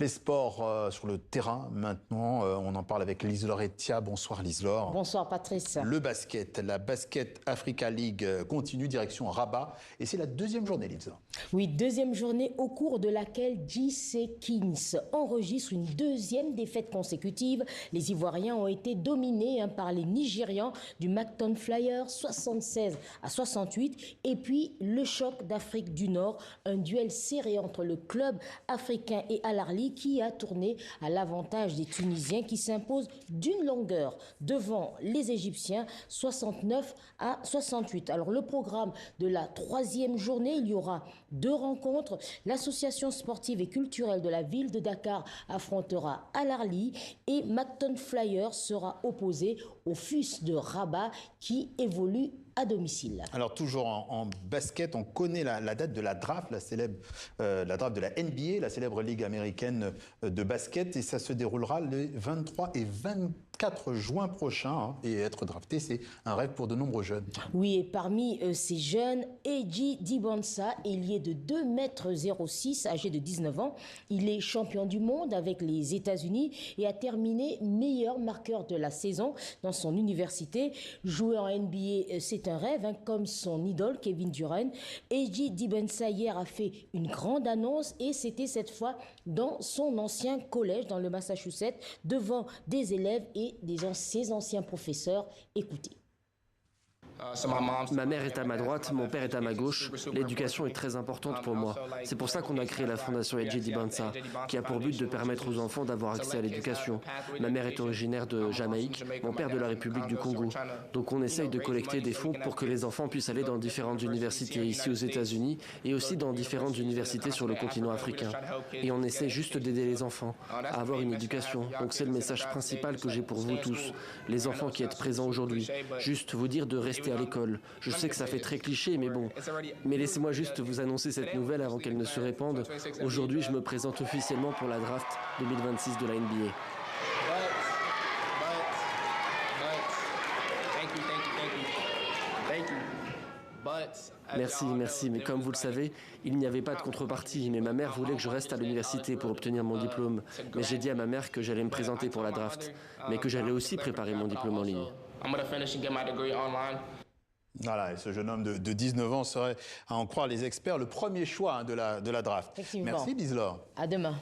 Les sports sur le terrain, maintenant, on en parle avec Liselore Etia. Bonsoir Liselore. Bonsoir Patrice. Le basket, la Basket Africa League continue, direction Rabat. Et c'est la deuxième journée, Liselore. Oui, deuxième journée au cours de laquelle JC Kings enregistre une deuxième défaite consécutive. Les Ivoiriens ont été dominés par les Nigérians du Macton Flyers 76-68. Et puis le choc d'Afrique du Nord, un duel serré entre le club africain et Al Ahly qui a tourné à l'avantage des Tunisiens qui s'imposent d'une longueur devant les Égyptiens 69-68. Alors le programme de la troisième journée, il y aura deux rencontres. L'association sportive et culturelle de la ville de Dakar affrontera Al Ahly et Macton Flyers sera opposé au FUS de Rabat qui évolue à domicile. Alors toujours en basket, on connaît la date de la draft, la draft de la NBA, la célèbre ligue américaine de basket, et ça se déroulera les 23 et 24 juin prochains. Et être drafté, c'est un rêve pour de nombreux jeunes. Oui, et parmi ces jeunes, Eji Dibansa, ailier de 2,06 m, âgé de 19 ans. Il est champion du monde avec les États-Unis et a terminé meilleur marqueur de la saison dans son université. Jouer en NBA, c'est un rêve, comme son idole Kevin Durant. Eji Dibansa hier a fait une grande annonce et c'était cette fois dans son ancien collège dans le Massachusetts devant des élèves et ses anciens professeurs. Écoutez. Ma mère est à ma droite, mon père est à ma gauche. L'éducation est très importante pour moi. C'est pour ça qu'on a créé la fondation Eji Dibansa, qui a pour but de permettre aux enfants d'avoir accès à l'éducation. Ma mère est originaire de Jamaïque, mon père de la République du Congo. Donc on essaye de collecter des fonds pour que les enfants puissent aller dans différentes universités ici aux États-Unis et aussi dans différentes universités sur le continent africain. Et on essaie juste d'aider les enfants à avoir une éducation. Donc c'est le message principal que j'ai pour vous tous, les enfants qui êtes présents aujourd'hui. Juste vous dire de rester à l'école. Je sais que ça fait très cliché, mais bon. Mais laissez-moi juste vous annoncer cette nouvelle avant qu'elle ne se répande. Aujourd'hui, je me présente officiellement pour la draft 2026 de la NBA. Merci, mais comme vous le savez, il n'y avait pas de contrepartie, mais ma mère voulait que je reste à l'université pour obtenir mon diplôme. Mais j'ai dit à ma mère que j'allais me présenter pour la draft, mais que j'allais aussi préparer mon diplôme en ligne. Voilà, et ce jeune homme de 19 ans serait, à en croire les experts, le premier choix de la draft. Effectivement. Merci Liselore. À demain.